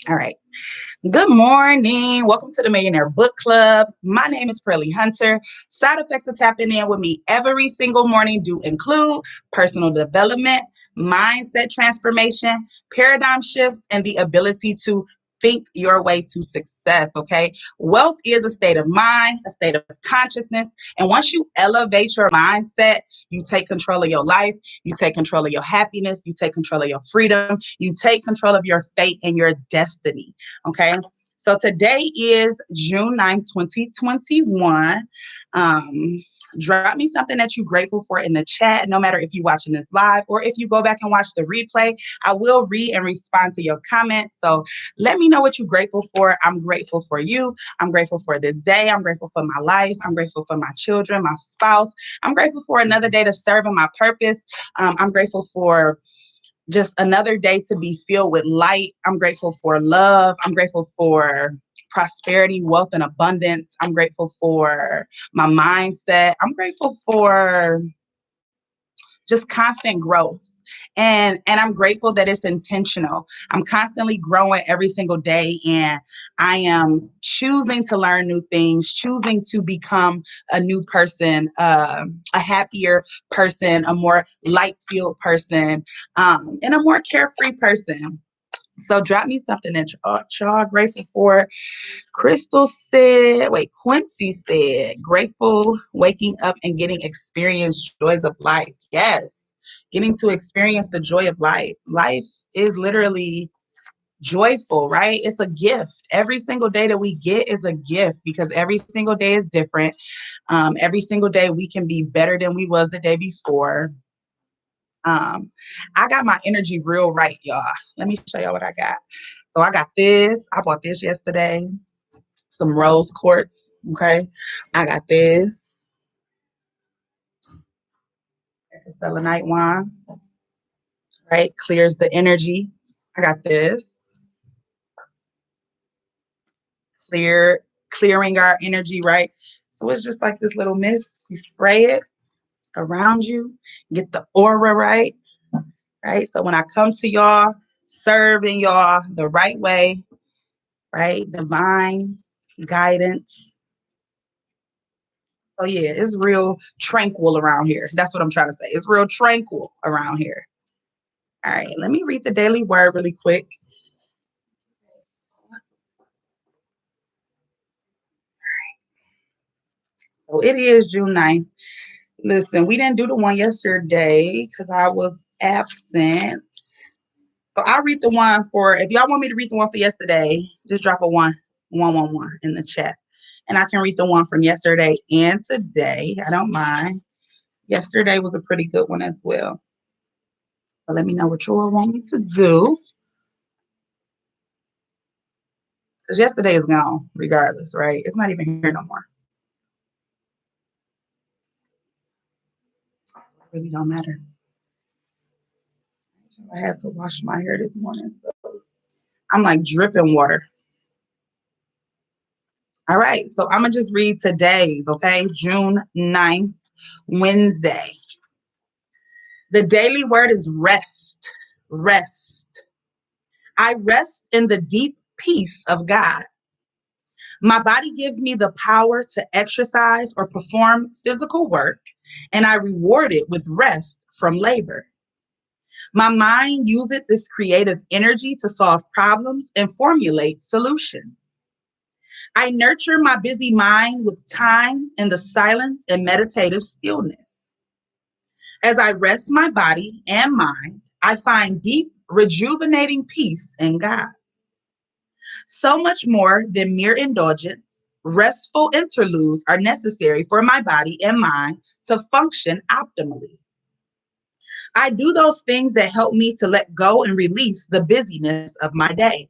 All right. Good morning. Welcome to the Millionaire Book Club. My name is Pearlie Hunter. Side effects of tapping in with me every single morning do include personal development, mindset transformation, paradigm shifts, and the ability to think your way to success. Okay. Wealth is a state of mind, a state of consciousness. And once you elevate your mindset, you take control of your life, you take control of your happiness, you take control of your freedom, you take control of your fate and your destiny. Okay. So today is June 9th, 2021. Um, Drop me something that you're grateful for in the chat, no matter if you're watching this live or if you go back and watch the replay. I will read and respond to your comments. So let me know what you're grateful for. I'm grateful for you. I'm grateful for this day. I'm grateful for my life. I'm grateful for my children, my spouse. I'm grateful for another day to serve in my purpose. I'm grateful for just another day to be filled with light. I'm grateful for love. I'm grateful for prosperity, wealth, and abundance. I'm grateful for my mindset. I'm grateful for just constant growth. And I'm grateful that it's intentional. I'm constantly growing every single day, and I am choosing to learn new things, choosing to become a new person, a happier person, a more light-filled person, and a more carefree person. So drop me something that y'all are grateful for. Quincy said, grateful waking up and getting experience joys of life. Yes, getting to experience the joy of life. Life is literally joyful, right? It's a gift. Every single day that we get is a gift because every single day is different. Every single day we can be better than we was the day before. I got my energy real right, y'all. Let me show y'all what I got. So I got this. I bought this yesterday. Some rose quartz. Okay. I got this. It's a selenite wand. Right. Clears the energy. I got this. Clearing our energy, right? So it's just like this little mist. You spray it around you, get the aura right. Right. So when I come to y'all, serving y'all the right way, right? Divine guidance. So yeah, it's real tranquil around here. That's what I'm trying to say. It's real tranquil around here. All right, let me read the daily word really quick. So it is June 9th. Listen, we didn't do the one yesterday because I was absent. So I'll read the one for, if y'all want me to read the one for yesterday, just drop a 111 in the chat. And I can read the one from yesterday and today. I don't mind. Yesterday was a pretty good one as well. But let me know what you all want me to do. Because yesterday is gone, regardless, right? It's not even here no more. It really don't matter. I had to wash my hair this morning, so I'm like dripping water. All right, so I'm going to just read today's, okay? June 9th, Wednesday. The daily word is rest. Rest. I rest in the deep peace of God. My body gives me the power to exercise or perform physical work, and I reward it with rest from labor. My mind uses its creative energy to solve problems and formulate solutions. I nurture my busy mind with time in the silence and meditative stillness. As I rest my body and mind, I find deep, rejuvenating peace in God. So much more than mere indulgence, restful interludes are necessary for my body and mind to function optimally. I do those things that help me to let go and release the busyness of my day.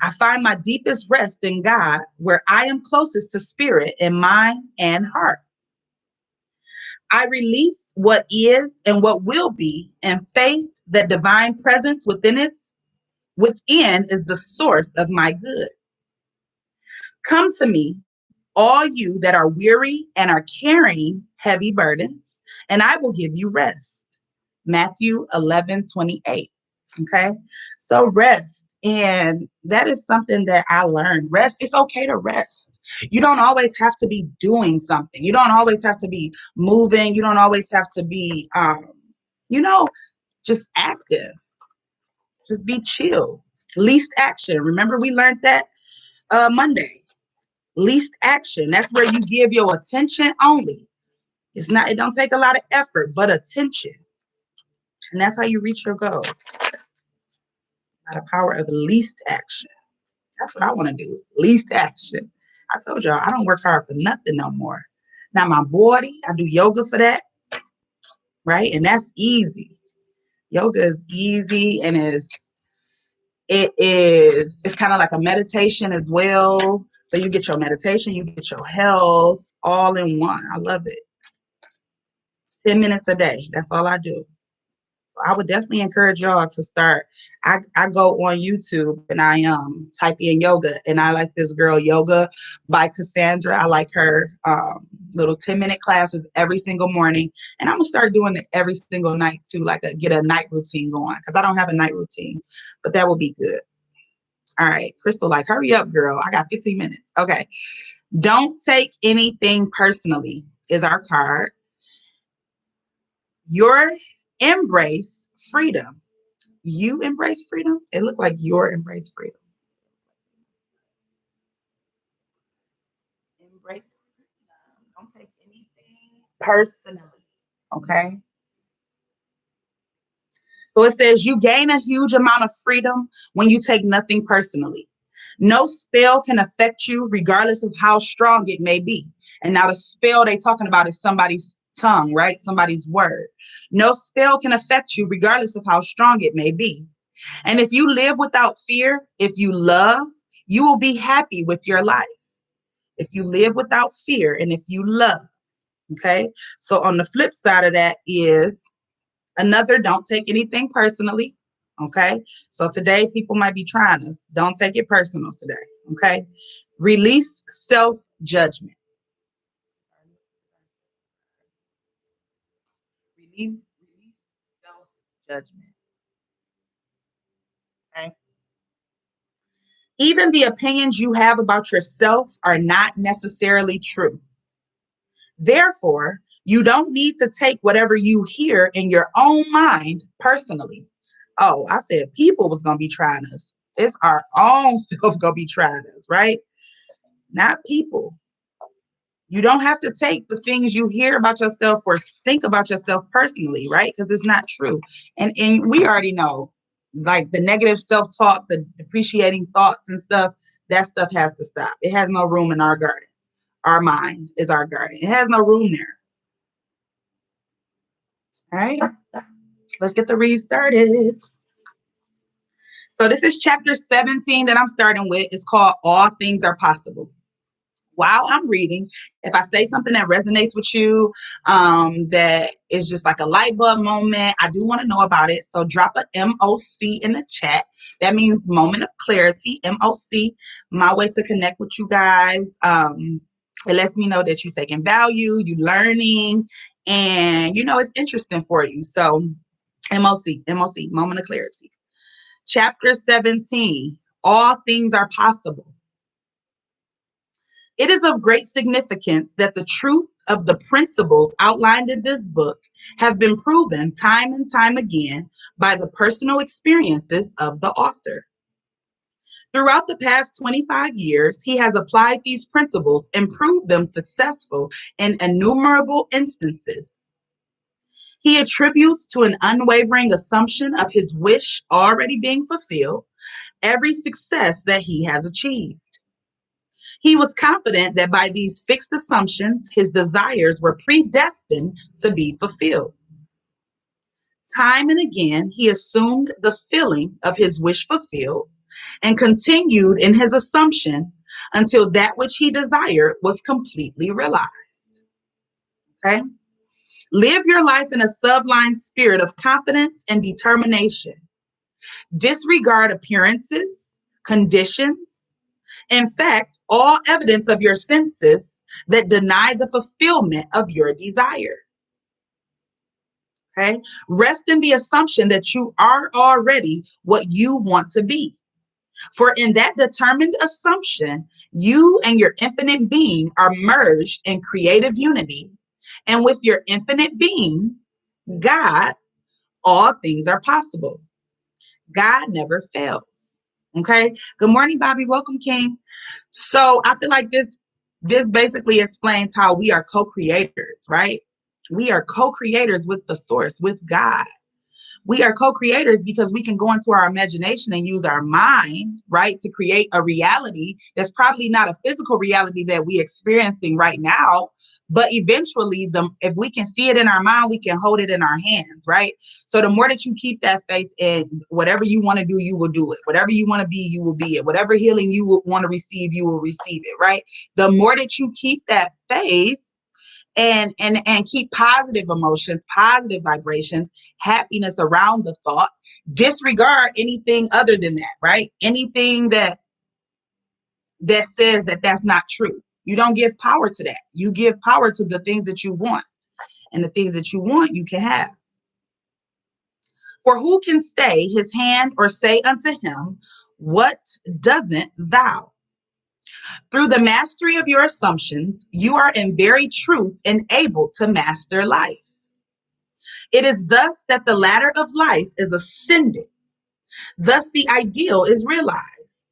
I find my deepest rest in God, where I am closest to spirit in mind and heart. I release what is and what will be, and faith that divine presence within is the source of my good. Come to me, all you that are weary and are carrying heavy burdens, and I will give you rest. Matthew 11:28. Okay, so rest. And that is something that I learned. Rest, it's okay to rest. You don't always have to be doing something. You don't always have to be moving. You don't always have to be, you know, just active. Just be chill. Least action. Remember, we learned that Monday. Least action. That's where you give your attention only. It's not, it don't take a lot of effort, but attention. And that's how you reach your goal. By the power of least action. That's what I want to do. Least action. I told y'all I don't work hard for nothing no more. Now my body, I do yoga for that, right? And that's easy. Yoga is easy and it's kind of like a meditation as well. So you get your meditation, you get your health all in one. I love it. 10 minutes a day. That's all I do. So I would definitely encourage y'all to start. I go on YouTube and I type in yoga and I like this girl Yoga by Cassandra. I like her little 10-minute classes every single morning. And I'm gonna start doing it every single night too, like get a night routine going because I don't have a night routine, but that will be good. All right, Crystal, like, hurry up, girl. I got 15 minutes. Okay. Don't take anything personally is our card. Your embrace freedom. You embrace freedom. It looked like your embrace freedom. Embrace freedom. Don't take anything personally. Okay. So it says you gain a huge amount of freedom when you take nothing personally. No spell can affect you regardless of how strong it may be. And now the spell they talking about is somebody's tongue, right? Somebody's word. No spell can affect you regardless of how strong it may be. And if you live without fear, if you love, you will be happy with your life. If you live without fear and if you love, okay? So on the flip side of that is another, don't take anything personally. Okay. So today people might be trying us. Don't take it personal today. Okay. Release self-judgment. Release self-judgment. Okay. Even the opinions you have about yourself are not necessarily true. Therefore, you don't need to take whatever you hear in your own mind personally. Oh, I said people was gonna be trying us. It's our own self gonna be trying us, right? Not people. You don't have to take the things you hear about yourself or think about yourself personally, right? Because it's not true. And we already know, like the negative self-talk, the depreciating thoughts and stuff, that stuff has to stop. It has no room in our garden. Our mind is our garden. It has no room there. All right, let's get the read started. So this is chapter 17 that I'm starting with. It's called All Things Are Possible. While I'm reading, if I say something that resonates with you, that is just like a light bulb moment, I do want to know about it. So drop a MOC in the chat. That means moment of clarity, MOC, my way to connect with you guys. It lets me know that you're taking value, you're learning, and you know it's interesting for you. So MOC, moment of clarity. Chapter 17, all things are possible. It is of great significance that the truth of the principles outlined in this book have been proven time and time again by the personal experiences of the author. Throughout the past 25 years, he has applied these principles and proved them successful in innumerable instances. He attributes to an unwavering assumption of his wish already being fulfilled every success that he has achieved. He was confident that by these fixed assumptions, his desires were predestined to be fulfilled. Time and again, he assumed the feeling of his wish fulfilled and continued in his assumption until that which he desired was completely realized. Okay? Live your life in a sublime spirit of confidence and determination. Disregard appearances, conditions, in fact, all evidence of your senses that deny the fulfillment of your desire. Okay? Rest in the assumption that you are already what you want to be. For in that determined assumption, you and your infinite being are merged in creative unity. And with your infinite being, God, all things are possible. God never fails. Okay. Good morning, Bobby. Welcome, King. So I feel like this basically explains how we are co-creators, right? We are co-creators with the source, with God. We are co-creators because we can go into our imagination and use our mind, right, to create a reality that's probably not a physical reality that we're experiencing right now, but eventually if we can see it in our mind, we can hold it in our hands, right? So the more that you keep that faith in whatever you want to do, you will do it. Whatever you want to be, you will be it. Whatever healing you will want to receive, you will receive it, right? The more that you keep that faith and keep positive emotions, positive vibrations, happiness around the thought, disregard anything other than that, right? Anything that says that that's not true. You don't give power to that. You give power to the things that you want, and the things that you want you can have. For who can stay his hand or say unto him, what doesn't thou? Through the mastery of your assumptions, you are in very truth enabled to master life. It is thus that the ladder of life is ascended. Thus the ideal is realized.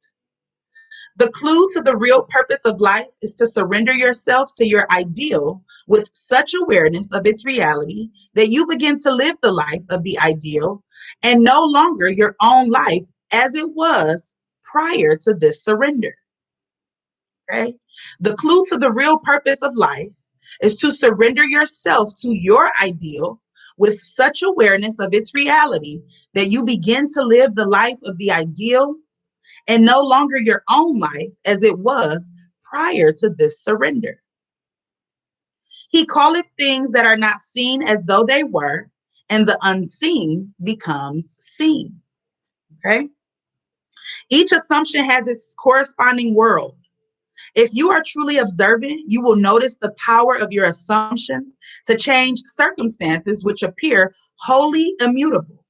The clue to the real purpose of life is to surrender yourself to your ideal with such awareness of its reality that you begin to live the life of the ideal and no longer your own life as it was prior to this surrender. Okay? The clue to the real purpose of life is to surrender yourself to your ideal with such awareness of its reality that you begin to live the life of the ideal and no longer your own life as it was prior to this surrender. He calleth things that are not seen as though they were, and the unseen becomes seen. Okay? Each assumption has its corresponding world. If you are truly observant, you will notice the power of your assumptions to change circumstances which appear wholly immutable.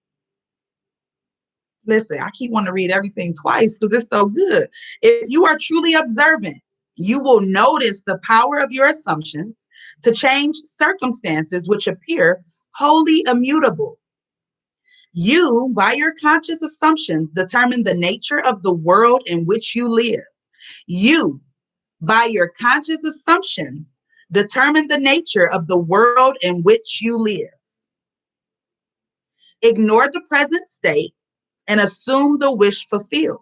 Listen, I keep wanting to read everything twice because it's so good. If you are truly observant, you will notice the power of your assumptions to change circumstances which appear wholly immutable. You, by your conscious assumptions, determine the nature of the world in which you live. You, by your conscious assumptions, determine the nature of the world in which you live. Ignore the present state and assume the wish fulfilled.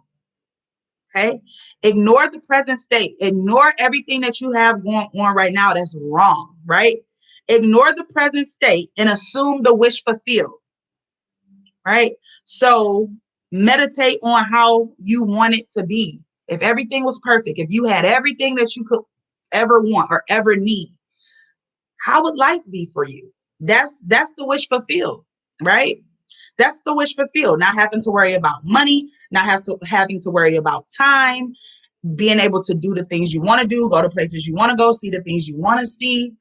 Okay? Ignore the present state. Ignore everything that you have going on right now that's wrong, right? Ignore the present state and assume the wish fulfilled, right? So meditate on how you want it to be. If everything was perfect, if you had everything that you could ever want or ever need, how would life be for you? That's the wish fulfilled, right? That's the wish fulfilled. Not having to worry about money, not having to worry about time, being able to do the things you want to do, go to places you want to go, see the things you want to see.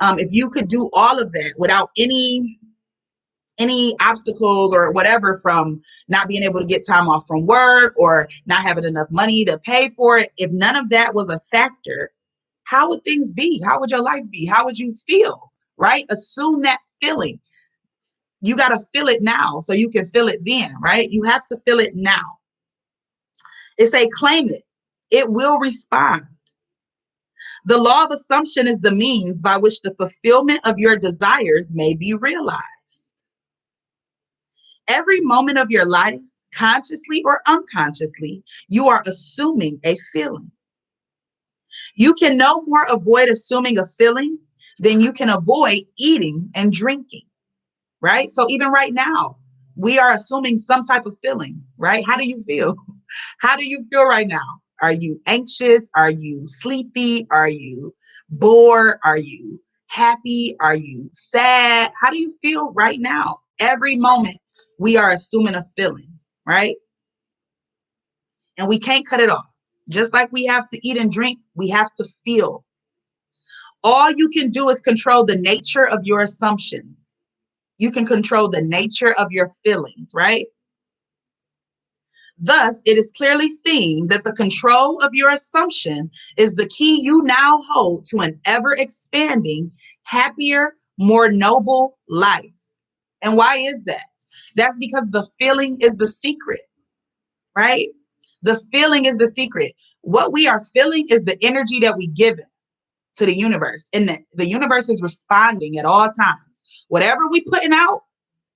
If you could do all of that without any obstacles or whatever, from not being able to get time off from work or not having enough money to pay for it, if none of that was a factor, how would things be? How would your life be? How would you feel? Right? Assume that feeling. You got to feel it now so you can feel it then, right? You have to feel it now. It say claim it. It will respond. The law of assumption is the means by which the fulfillment of your desires may be realized. Every moment of your life, consciously or unconsciously, you are assuming a feeling. You can no more avoid assuming a feeling than you can avoid eating and drinking, right? So even right now, we are assuming some type of feeling, right? How do you feel? How do you feel right now? Are you anxious? Are you sleepy? Are you bored? Are you happy? Are you sad? How do you feel right now? Every moment we are assuming a feeling, right? And we can't cut it off. Just like we have to eat and drink, we have to feel. All you can do is control the nature of your assumptions. You can control the nature of your feelings, right? Thus, it is clearly seen that the control of your assumption is the key you now hold to an ever expanding, happier, more noble life. And why is that? That's because the feeling is the secret, right? The feeling is the secret. What we are feeling is the energy that we give it to the universe, and the universe is responding at all times. Whatever we putting out,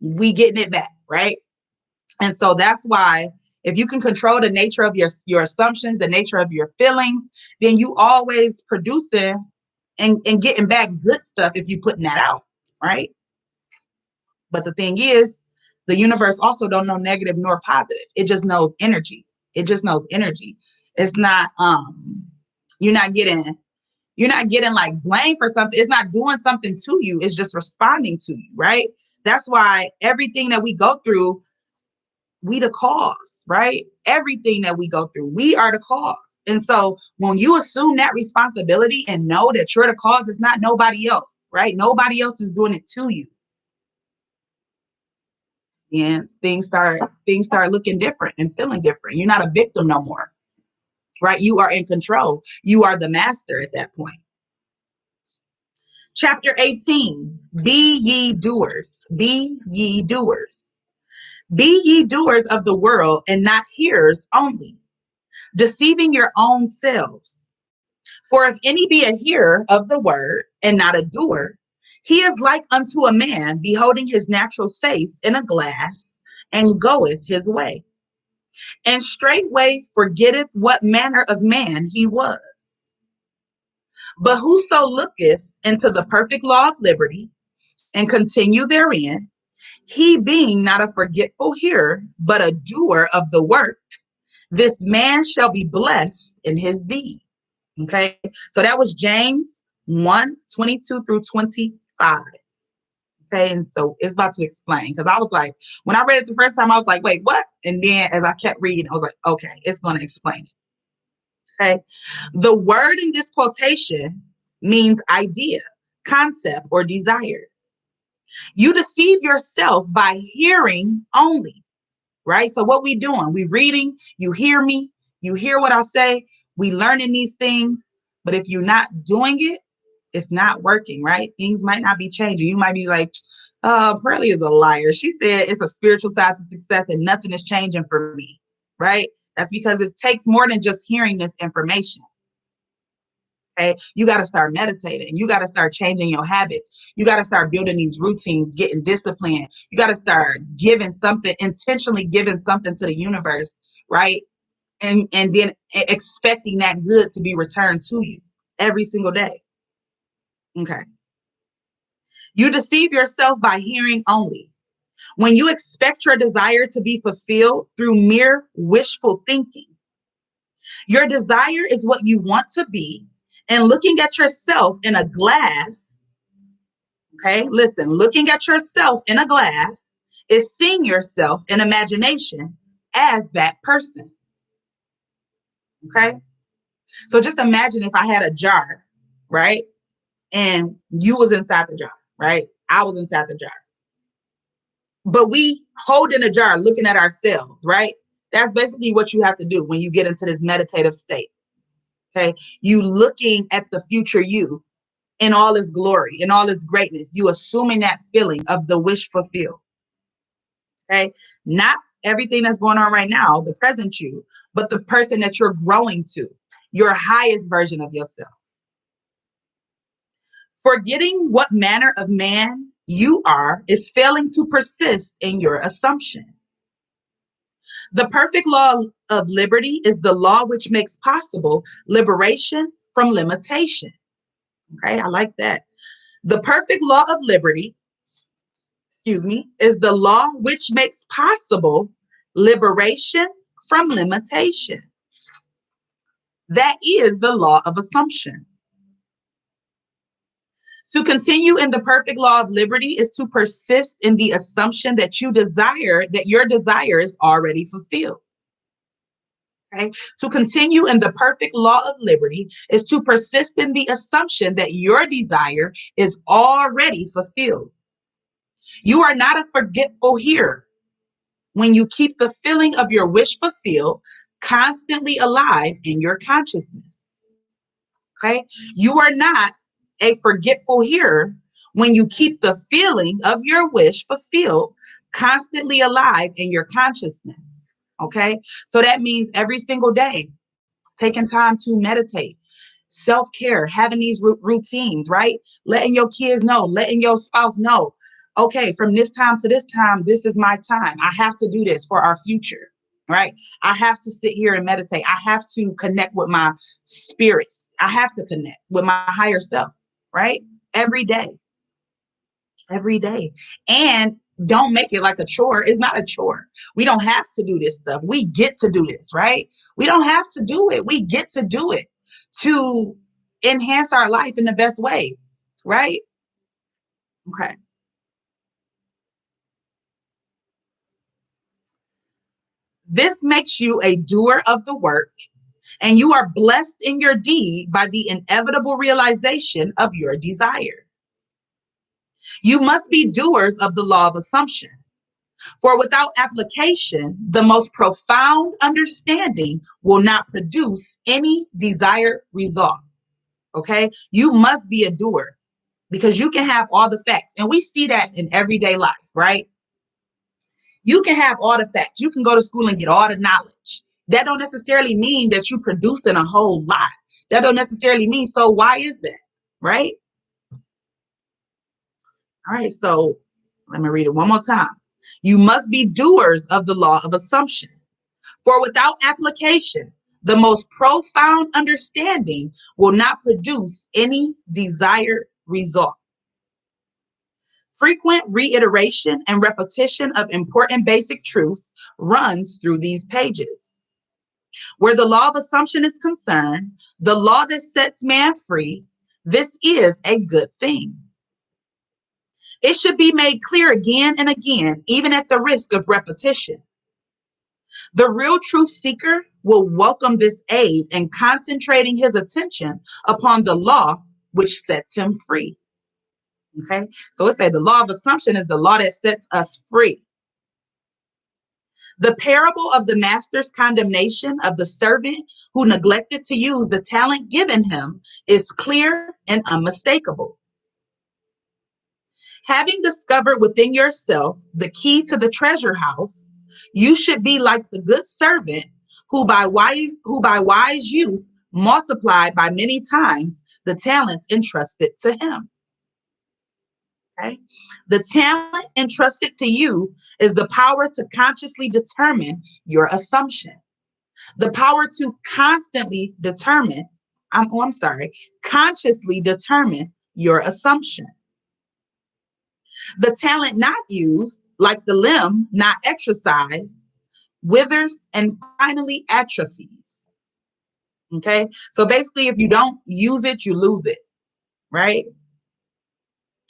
we getting it back, right? And so that's why if you can control the nature of your assumptions, the nature of your feelings, then you always producing and getting back good stuff if you putting that out, right? But the thing is, the universe also don't know negative nor positive. It just knows energy. It just knows energy. It's not you're not getting like blamed for something. It's not doing something to you. It's just responding to you, right? That's why everything that we go through, we the cause, right? Everything that we go through, we are the cause. And so when you assume that responsibility and know that you're the cause, it's not nobody else, right? Nobody else is doing it to you. And things start looking different and feeling different. You're not a victim no more, right? You are in control. You are the master at that point. Chapter 18, be ye doers, be ye doers. Be ye doers of the world and not hearers only, deceiving your own selves. For if any be a hearer of the word and not a doer, he is like unto a man beholding his natural face in a glass, and goeth his way, and straightway forgetteth what manner of man he was. But whoso looketh into the perfect law of liberty, and continue therein, he being not a forgetful hearer, but a doer of the work, this man shall be blessed in his deed. Okay, so that was James 1:22 through 25. Okay, and so it's about to explain, because I was like, when I read it the first time, I was like, wait, what? And then as I kept reading, I was like, okay, it's going to explain it. Okay, the word in this quotation means idea, concept, or desire. You deceive yourself by hearing only, right? So what we doing? We reading, you hear me, you hear what I say, we learning these things, but if you're not doing it, it's not working, right? Things might not be changing. You might be like, Pearlie is a liar. She said it's a spiritual side to success and nothing is changing for me, right? That's because it takes more than just hearing this information. Okay, you got to start meditating. You got to start changing your habits. You got to start building these routines, getting disciplined. You got to start giving something, intentionally giving something to the universe, right? And then expecting that good to be returned to you every single day. Okay. You deceive yourself by hearing only. When you expect your desire to be fulfilled through mere wishful thinking, your desire is what you want to be, and looking at yourself in a glass, okay, listen, looking at yourself in a glass is seeing yourself in imagination as that person, okay? So just imagine if I had a jar, right? And you was inside the jar, right? I was inside the jar. But we holding a jar, looking at ourselves, right? That's basically what you have to do when you get into this meditative state. Okay. You looking at the future you in all its glory, in all its greatness. You assuming that feeling of the wish fulfilled. Okay. Not everything that's going on right now, the present you, but the person that you're growing to, your highest version of yourself. Forgetting what manner of man you are is failing to persist in your assumption. The perfect law of liberty is the law which makes possible liberation from limitation. Okay, I like that. The perfect law of liberty, is the law which makes possible liberation from limitation. That is the law of assumption. To continue in the perfect law of liberty is to persist in the assumption that you desire, that your desire is already fulfilled. Okay. To continue in the perfect law of liberty is to persist in the assumption that your desire is already fulfilled. You are not a forgetful hearer when you keep the feeling of your wish fulfilled constantly alive in your consciousness. Okay? You are not a forgetful hearer when you keep the feeling of your wish fulfilled constantly alive in your consciousness. Okay? So that means every single day, taking time to meditate, self-care, having these routines, right? Letting your kids know, letting your spouse know, okay, from this time to this time, this is my time. I have to do this for our future, right? I have to sit here and meditate. I have to connect with my spirits. I have to connect with my higher self, right? Every day, every day. And don't make it like a chore. It's not a chore. We don't have to do this stuff. We get to do this, right? We don't have to do it. We get to do it to enhance our life in the best way, right? Okay. This makes you a doer of the work, and you are blessed in your deed by the inevitable realization of your desire. You must be doers of the law of assumption. For without application, the most profound understanding will not produce any desired result. Okay? You must be a doer because you can have all the facts. And we see that in everyday life, right? You can have all the facts. You can go to school and get all the knowledge. That don't necessarily mean that you're producing a whole lot. That don't necessarily mean, so why is that? Right? All right, so let me read it one more time. You must be doers of the law of assumption. For without application, the most profound understanding will not produce any desired result. Frequent reiteration and repetition of important basic truths runs through these pages. Where the law of assumption is concerned, the law that sets man free, this is a good thing. It should be made clear again and again, even at the risk of repetition. The real truth seeker will welcome this aid in concentrating his attention upon the law which sets him free. Okay, so it says the law of assumption is the law that sets us free. The parable of the master's condemnation of the servant who neglected to use the talent given him is clear and unmistakable. Having discovered within yourself the key to the treasure house, you should be like the good servant who by wise use multiplied by many times the talents entrusted to him. Okay? The talent entrusted to you is the power to consciously determine your assumption. The power to consciously determine your assumption. The talent not used, like the limb not exercised, withers and finally atrophies. Okay, so basically, if you don't use it, you lose it, right?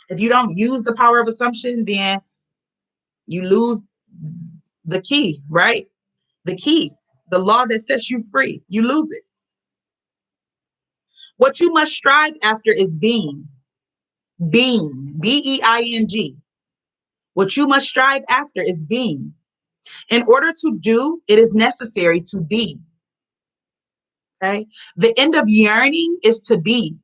If you don't use the power of assumption, then you lose the key, right? The key, the law that sets you free, you lose it. What you must strive after is being, B-E-I-N-G. What you must strive after is being. In order to do, it is necessary to be. Okay. The end of yearning is to be,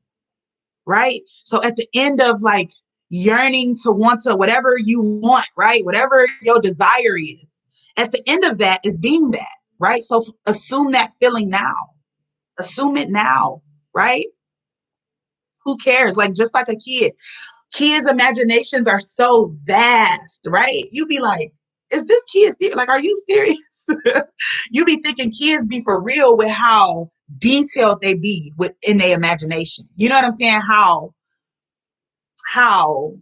right? So at the end of like yearning to want to whatever you want, right? Whatever your desire is, at the end of that is being that, right? So assume that feeling now. Assume it now, right? Who cares? Like just like a kid. Kids' imaginations are so vast, right? You be like, is this kid serious? Like, are you serious? You be thinking kids be for real with how detailed they be in their imagination. You know what I'm saying? How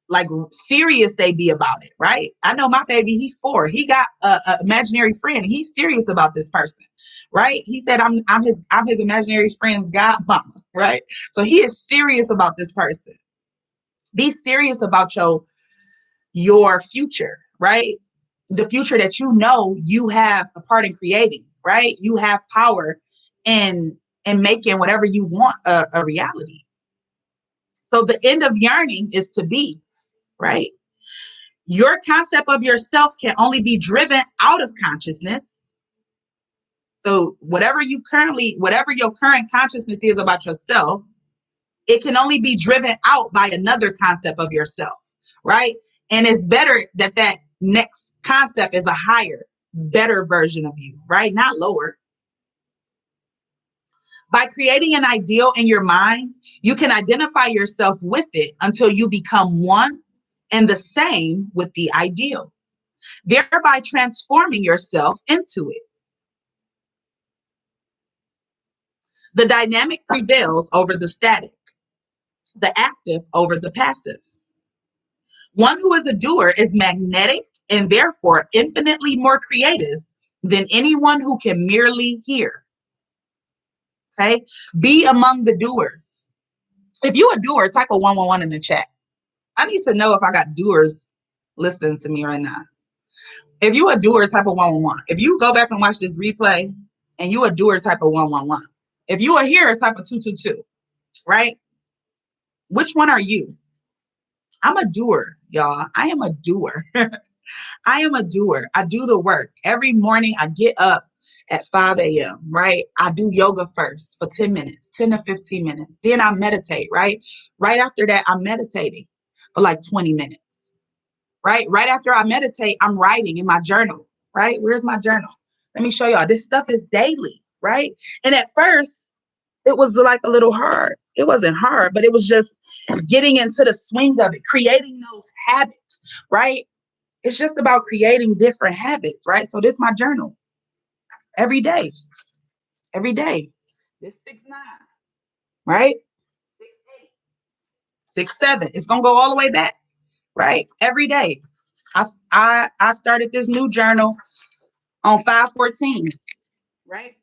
like serious they be about it, right? I know my baby, he's 4. He got a imaginary friend. He's serious about this person, right? He said, I'm his imaginary friend's godmama, right? So he is serious about this person. Be serious about your future, right? The future that you know you have a part in creating, right? You have power in making whatever you want a reality. So the end of yearning is to be, right? Your concept of yourself can only be driven out of consciousness. So whatever your current consciousness is about yourself, it can only be driven out by another concept of yourself, right? And it's better that that next concept is a higher, better version of you, right? Not lower. By creating an ideal in your mind, you can identify yourself with it until you become one and the same with the ideal, thereby transforming yourself into it. The dynamic prevails over the static, the active over the passive. One who is a doer is magnetic and therefore infinitely more creative than anyone who can merely hear. Okay? Be among the doers. If you a doer, type a 111 in the chat. I need to know if I got doers listening to me right now. If you a doer, type of 111. If you go back and watch this replay and you a doer, type of 111. If you a hearer, type of 222, right? Which one are you? I'm a doer, y'all. I am a doer. I am a doer. I do the work. Every morning I get up at 5 a.m., right? I do yoga first for 10 minutes, 10 to 15 minutes. Then I meditate, right? Right after that, I'm meditating for like 20 minutes, right? Right after I meditate, I'm writing in my journal, right? Where's my journal? Let me show y'all. This stuff is daily, right? And at first, it was like a little hard. It wasn't hard, but it was just getting into the swing of it, creating those habits, right? It's just about creating different habits, right? So this is my journal every day, every day. This 6-9, right? 6-8, 6-7. It's gonna go all the way back, right? Every day. I started this new journal on 5/14, right?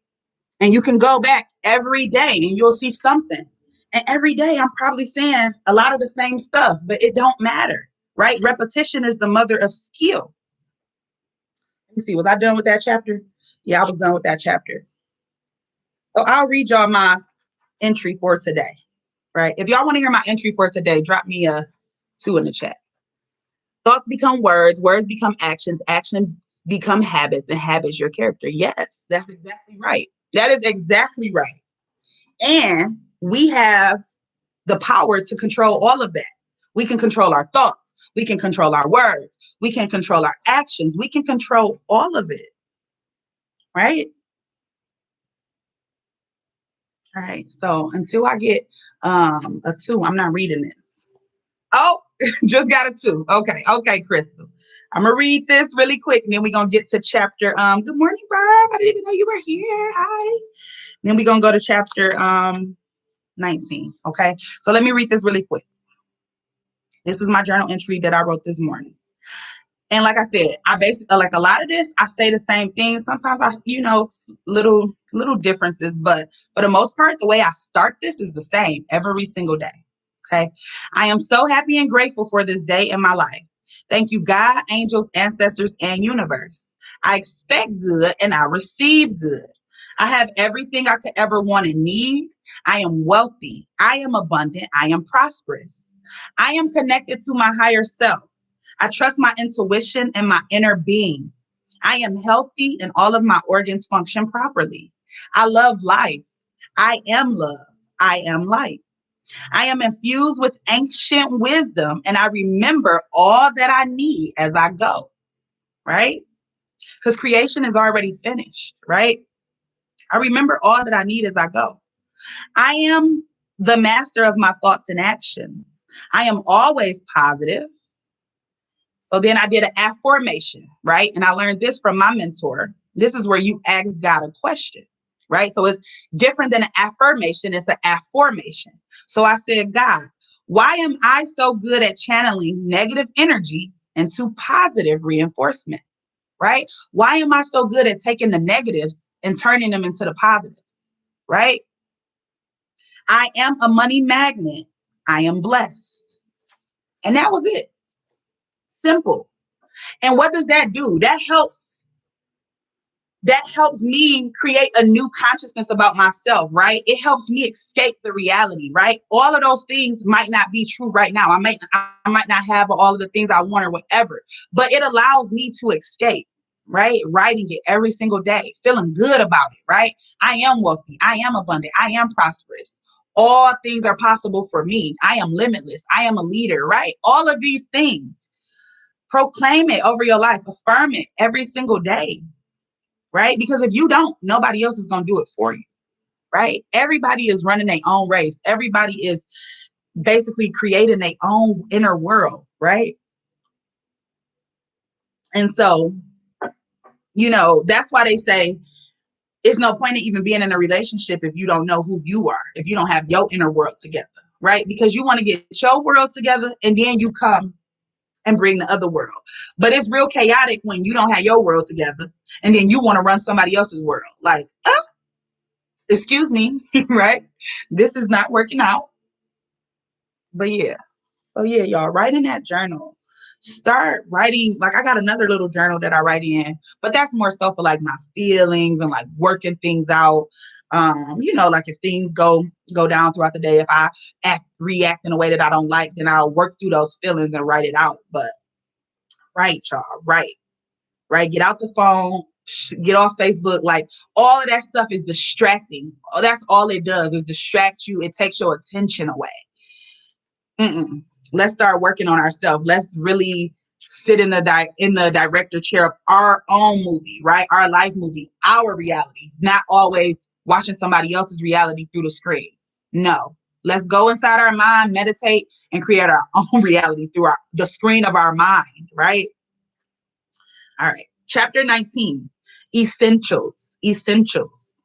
And you can go back every day and you'll see something. And every day I'm probably saying a lot of the same stuff, but it don't matter, right? Repetition is the mother of skill. Let me see, was I done with that chapter? Yeah, I was done with that chapter. So I'll read y'all my entry for today, right? If y'all want to hear my entry for today, drop me a 2 in the chat. Thoughts become words become actions become habits, and habits your character. Yes, that's exactly right. That is exactly right. And we have the power to control all of that. We can control our thoughts. We can control our words. We can control our actions. We can control all of it, right? All right. So until I get a 2, I'm not reading this. Oh, just got a 2. Okay, Crystal. I'm gonna read this really quick, and then we're gonna get to chapter. Good morning, Barb. I didn't even know you were here. Hi. Then we're gonna go to chapter 19. Okay. So let me read this really quick. This is my journal entry that I wrote this morning. And like I said, I basically like a lot of this, I say the same thing. Sometimes little differences, but for the most part, the way I start this is the same every single day. Okay. I am so happy and grateful for this day in my life. Thank you, God, angels, ancestors, and universe. I expect good and I receive good. I have everything I could ever want and need. I am wealthy. I am abundant. I am prosperous. I am connected to my higher self. I trust my intuition and my inner being. I am healthy and all of my organs function properly. I love life. I am love. I am light. I am infused with ancient wisdom and I remember all that I need as I go, right? Because creation is already finished, right? I remember all that I need as I go. I am the master of my thoughts and actions. I am always positive. So then I did an affirmation, right? And I learned this from my mentor. This is where you ask God a question, right? So it's different than an affirmation, it's an affirmation. So I said, God, why am I so good at channeling negative energy into positive reinforcement, right? Why am I so good at taking the negatives and turning them into the positives, right? I am a money magnet. I am blessed. And that was it. Simple. And what does that do? That helps that helps me create a new consciousness about myself, right? It helps me escape the reality, right? All of those things might not be true right now. I might not have all of the things I want or whatever, but it allows me to escape, right? Writing it every single day, feeling good about it, right? I am wealthy. I am abundant. I am prosperous. All things are possible for me. I am limitless. I am a leader, right? All of these things. Proclaim it over your life. Affirm it every single day, right? Because if you don't, nobody else is going to do it for you, right? Everybody is running their own race. Everybody is basically creating their own inner world, right? And so, that's why they say it's no point in even being in a relationship if you don't know who you are, if you don't have your inner world together, right? Because you want to get your world together and then you come and bring the other world. But it's real chaotic when you don't have your world together and then you want to run somebody else's world. Like, excuse me, right? This is not working out. But yeah. So yeah, y'all, write in that journal. Start writing. Like, I got another little journal that I write in, but that's more so for like my feelings and like working things out. Like if things go down throughout the day, if I react in a way that I don't like, then I'll work through those feelings and write it out. But write, y'all, write. Right? Get out the phone, get off Facebook. Like, all of that stuff is distracting. Oh, that's all it does is distract you. It takes your attention away. Let's start working on ourselves. Let's really sit in the director chair of our own movie, right? Our life movie, our reality, not always watching somebody else's reality through the screen. No. Let's go inside our mind, meditate, and create our own reality through the screen of our mind, right? All right. Chapter 19, essentials. Essentials.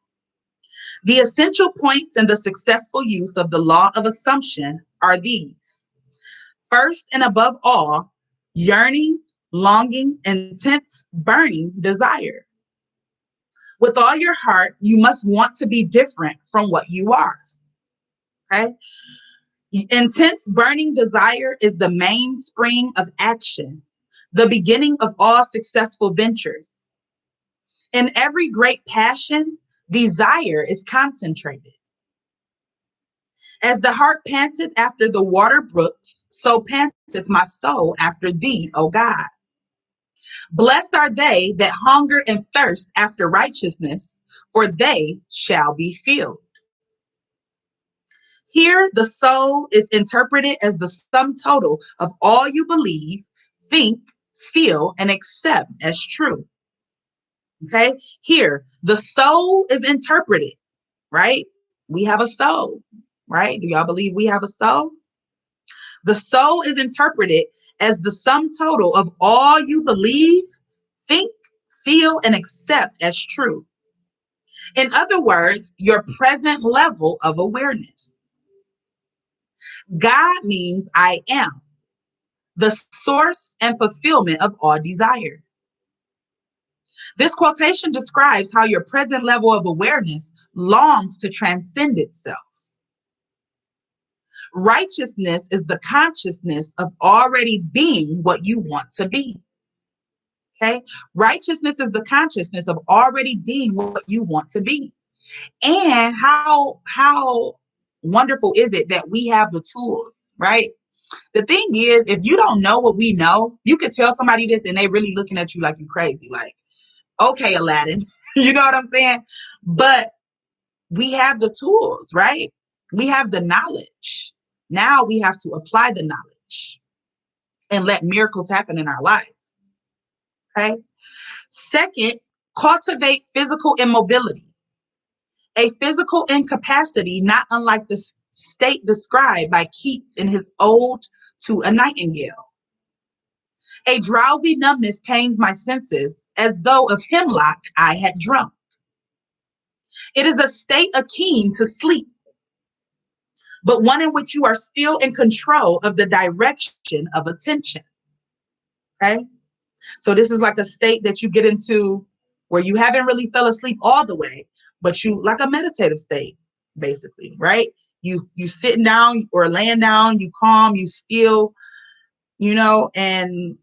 The essential points in the successful use of the law of assumption are these. First and above all, yearning, longing, intense, burning desire. With all your heart, you must want to be different from what you are. Okay? Intense, burning desire is the mainspring of action, the beginning of all successful ventures. In every great passion, desire is concentrated. As the heart panteth after the water brooks, so panteth my soul after thee, O God. Blessed are they that hunger and thirst after righteousness, for they shall be filled. Here, the soul is interpreted as the sum total of all you believe, think, feel, and accept as true. Okay? Here, the soul is interpreted, right? We have a soul, right? Do y'all believe we have a soul? The soul is interpreted as the sum total of all you believe, think, feel, and accept as true. In other words, your present level of awareness. God means I am, the source and fulfillment of all desire. This quotation describes how your present level of awareness longs to transcend itself. Righteousness is the consciousness of already being what you want to be. Okay? Righteousness is the consciousness of already being what you want to be. And how wonderful is it that we have the tools, right? The thing is, if you don't know what we know, you could tell somebody this and they really looking at you like you crazy. Like, okay, Aladdin, you know what I'm saying? But we have the tools, right? We have the knowledge. Now we have to apply the knowledge and let miracles happen in our life. Okay. Second, cultivate physical immobility. A physical incapacity not unlike the state described by Keats in his Ode to a Nightingale. A drowsy numbness pains my senses, as though of hemlock I had drunk. It is a state akin to sleep, but one in which you are still in control of the direction of attention. Okay? So this is like a state that you get into where you haven't really fell asleep all the way, but you like a meditative state, basically, right? You sitting down or laying down, you calm, you still, and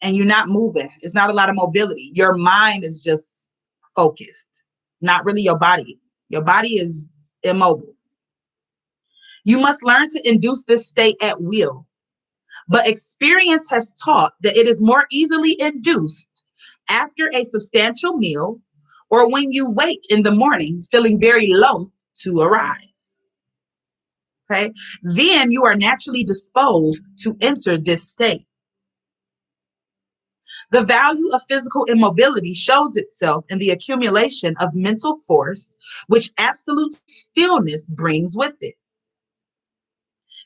you're not moving. It's not a lot of mobility. Your mind is just focused, not really your body. Your body is immobile. You must learn to induce this state at will, but experience has taught that it is more easily induced after a substantial meal or when you wake in the morning feeling very loath to arise. Okay, then you are naturally disposed to enter this state. The value of physical immobility shows itself in the accumulation of mental force, which absolute stillness brings with it.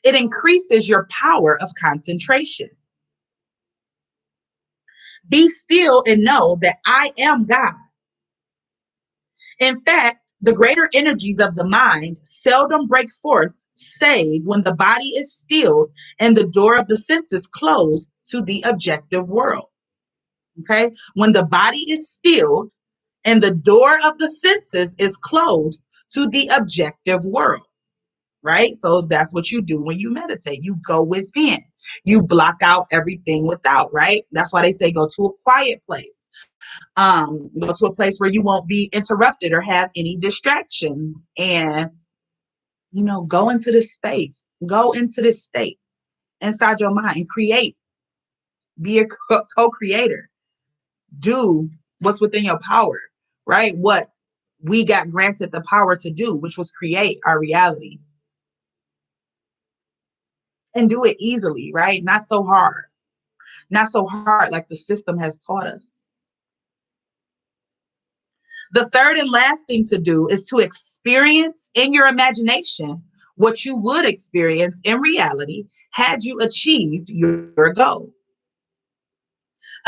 It increases your power of concentration. Be still and know that I am God. In fact, the greater energies of the mind seldom break forth save when the body is stilled and the door of the senses closed to the objective world. Okay? When the body is stilled and the door of the senses is closed to the objective world. Right? So that's what you do when you meditate. You go within. You block out everything without, right? That's why they say go to a quiet place. Go to a place where you won't be interrupted or have any distractions, and go into this space, go into this state inside your mind and create. Be a co-creator. Do what's within your power, right? What we got granted the power to do, which was create our reality. And do it easily, right? Not so hard. Not so hard like the system has taught us. The third and last thing to do is to experience in your imagination what you would experience in reality had you achieved your goal.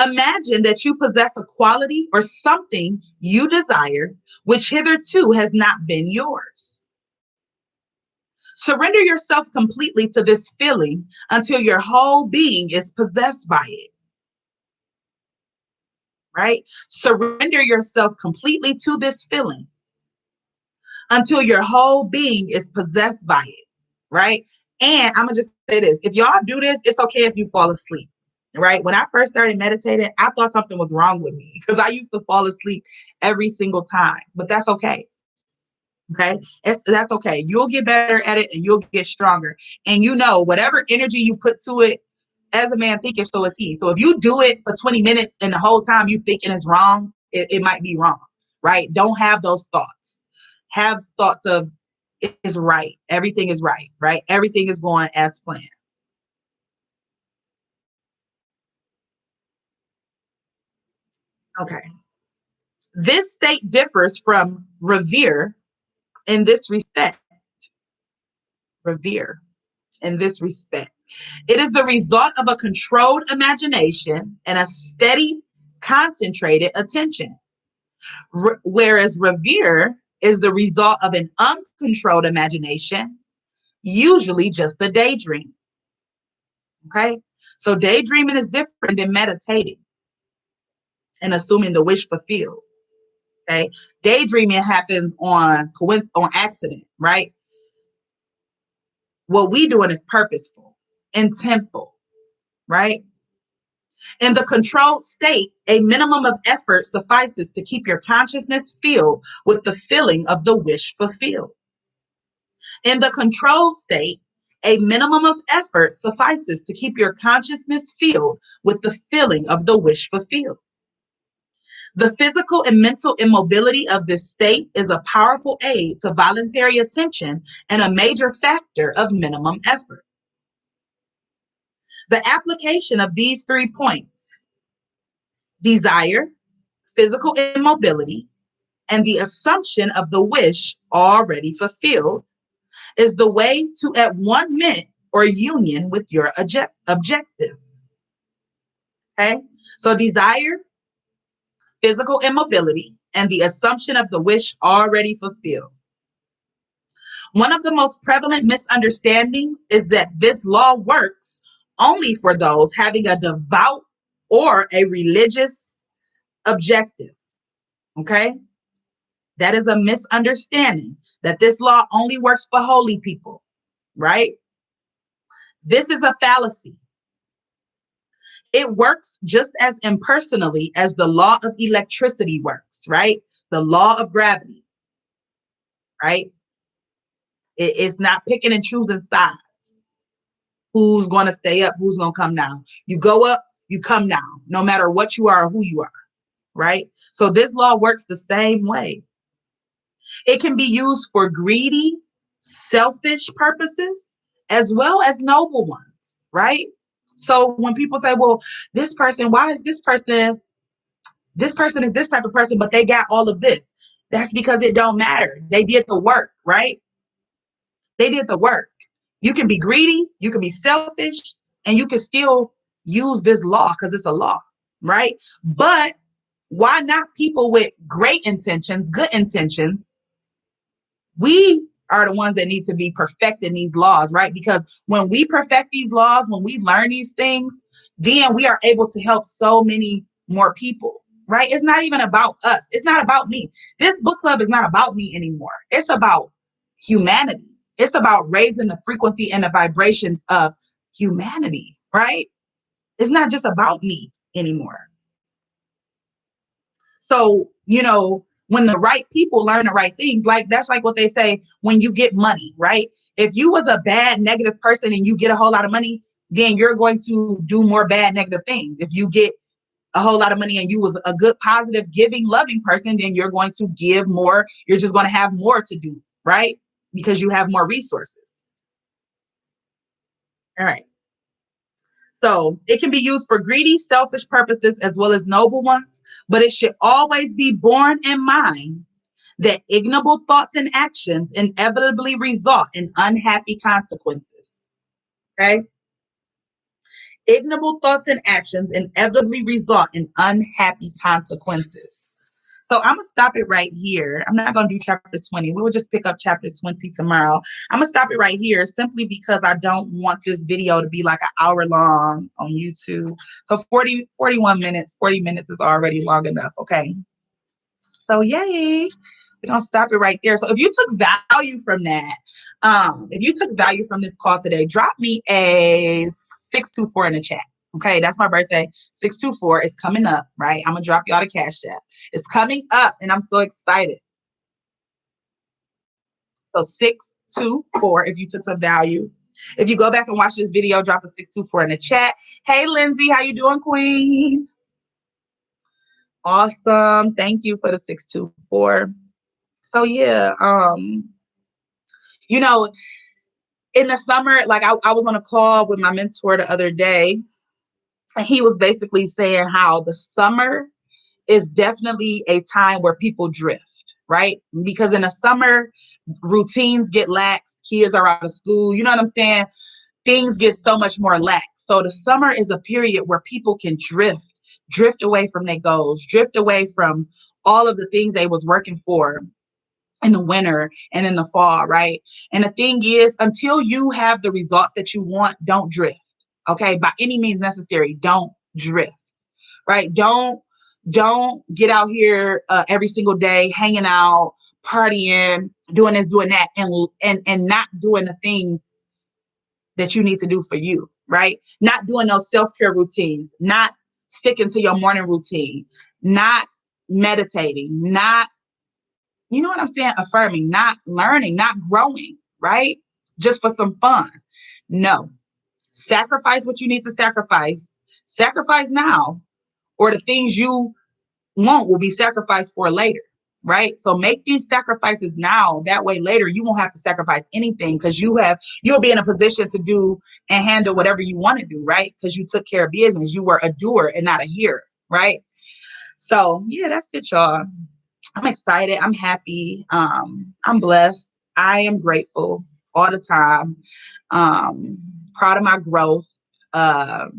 Imagine that you possess a quality or something you desire, which hitherto has not been yours. Surrender yourself completely to this feeling until your whole being is possessed by it. Right? Surrender yourself completely to this feeling until your whole being is possessed by it. Right? And I'm going to just say this. If y'all do this, it's okay if you fall asleep. Right? When I first started meditating, I thought something was wrong with me because I used to fall asleep every single time, but that's okay. Okay. That's okay. You'll get better at it and you'll get stronger. And whatever energy you put to it, as a man thinketh, so is he. So if you do it for 20 minutes and the whole time you thinking it's wrong, it might be wrong, right? Don't have those thoughts. Have thoughts of it is right. Everything is right, right? Everything is going as planned. Okay. This state differs from revere in this respect. Revere in this respect. It is the result of a controlled imagination and a steady, concentrated attention. Whereas revere is the result of an uncontrolled imagination, usually just a daydream. Okay? So daydreaming is different than meditating and assuming the wish fulfilled. Okay? Daydreaming happens on accident, right? What we doing is purposeful, intentful, right? In the controlled state, a minimum of effort suffices to keep your consciousness filled with the feeling of the wish fulfilled. In the controlled state, a minimum of effort suffices to keep your consciousness filled with the feeling of the wish fulfilled. The physical and mental immobility of this state is a powerful aid to voluntary attention and a major factor of minimum effort. The application of these 3 points, desire, physical immobility, and the assumption of the wish already fulfilled, is the way to at one mint or union with your objective. Okay? So desire, physical immobility, and the assumption of the wish already fulfilled. One of the most prevalent misunderstandings is that this law works only for those having a devout or a religious objective. Okay? That is a misunderstanding that this law only works for holy people, right? This is a fallacy. It works just as impersonally as the law of electricity works, right? The law of gravity, right? It's not picking and choosing sides. Who's going to stay up? Who's going to come down? You go up, you come down, no matter what you are or who you are, right? So this law works the same way. It can be used for greedy, selfish purposes, as well as noble ones, right? So when people say, well, this person, why is this person is this type of person, but they got all of this? That's because it don't matter. They did the work, right? They did the work. You can be greedy, you can be selfish, and you can still use this law because it's a law, right? But why not people with great intentions, good intentions? We are the ones that need to be perfecting these laws, right? Because when we perfect these laws, when we learn these things, then we are able to help so many more people, right? It's not even about us. It's not about me. This book club is not about me anymore. It's about humanity. It's about raising the frequency and the vibrations of humanity, right? It's not just about me anymore. So, when the right people learn the right things, like that's like what they say when you get money, right? If you was a bad, negative person and you get a whole lot of money, then you're going to do more bad, negative things. If you get a whole lot of money and you was a good, positive, giving, loving person, then you're going to give more. You're just going to have more to do, right? Because you have more resources. All right. So it can be used for greedy, selfish purposes as well as noble ones, but it should always be borne in mind that ignoble thoughts and actions inevitably result in unhappy consequences. Okay? Ignoble thoughts and actions inevitably result in unhappy consequences. So I'm going to stop it right here. I'm not going to do chapter 20. We will just pick up chapter 20 tomorrow. I'm going to stop it right here simply because I don't want this video to be like an hour long on YouTube. So 41 minutes, 40 minutes is already long enough. Okay. So yay. We're going to stop it right there. So if you took value from that, if you took value from this call today, drop me a 624 in the chat. Okay, that's my birthday. 624 is coming up, right? I'm going to drop y'all the cash app. It's coming up, and I'm so excited. So 624 if you took some value. If you go back and watch this video, drop a 624 in the chat. Hey, Lindsay, how you doing, queen? Awesome. Thank you for the 624. So yeah, in the summer, like I was on a call with my mentor the other day, and he was basically saying how the summer is definitely a time where people drift, right? Because in the summer, routines get lax, kids are out of school, you know what I'm saying? Things get so much more lax. So the summer is a period where people can drift away from their goals, drift away from all of the things they was working for in the winter and in the fall, right? And the thing is, until you have the results that you want, don't drift. Okay, by any means necessary, don't drift, right? Don't get out here every single day hanging out, partying, doing this, doing that, and not doing the things that you need to do for you, right? Not doing those self-care routines, not sticking to your morning routine, not meditating, not, you know what I'm saying, affirming, not learning, not growing, right? Just for some fun. No. Sacrifice what you need to sacrifice. Sacrifice now, or the things you want will be sacrificed for later, right? So make these sacrifices now. That way later you won't have to sacrifice anything because you'll be in a position to do and handle whatever you want to do, right? Because you took care of business. You were a doer and not a hearer, right? So yeah, that's it, y'all. I'm excited. I'm happy. I'm blessed. I am grateful all the time. Proud of my growth. Proud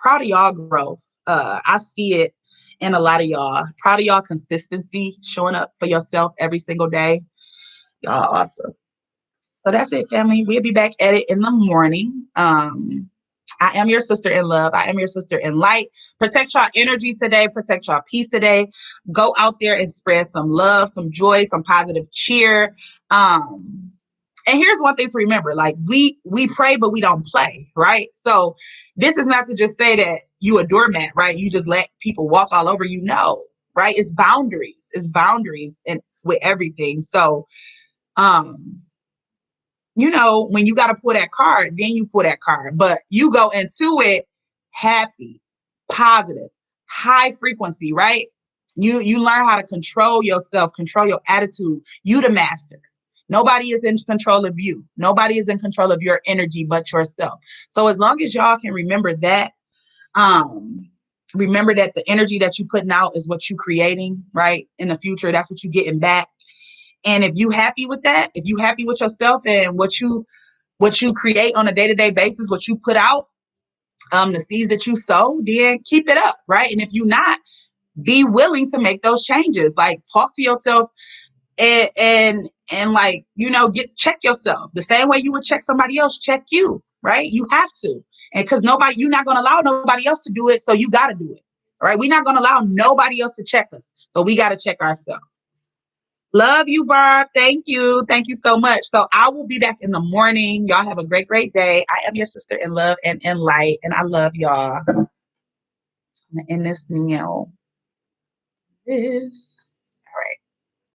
of y'all growth. I see it in a lot of y'all. Proud of y'all consistency, showing up for yourself every single day. Y'all awesome. So that's it, family. We'll be back at it in the morning. I am your sister in love. I am your sister in light. Protect y'all energy today. Protect y'all peace today. Go out there and spread some love, some joy, some positive cheer. And here's one thing to remember, like we pray, but we don't play, right? So this is not to just say that you a doormat, right? You just let people walk all over you. No, right? It's boundaries. It's boundaries and with everything. So, when you got to pull that card, then you pull that card. But you go into it happy, positive, high frequency, right? You learn how to control yourself, control your attitude. You the master. Nobody is in control of you. Nobody is in control of your energy but yourself. So as long as y'all can um, remember that the energy that you putting out is what you creating, right? In the future, that's what you getting back. And if you happy with that, if you happy with yourself and what you create on a day-to-day basis, what you put out, the seeds that you sow, then keep it up, right? And if you not, be willing to make those changes. Like talk to yourself and like, check yourself. The same way you would check somebody else, check you, right? You have to. And because you're not gonna allow nobody else to do it, so you gotta do it. All right. We're not gonna allow nobody else to check us. So we gotta check ourselves. Love you, Barb. Thank you. Thank you so much. So I will be back in the morning. Y'all have a great, great day. I am your sister in love and in light, and I love y'all. I'm gonna end this now. This.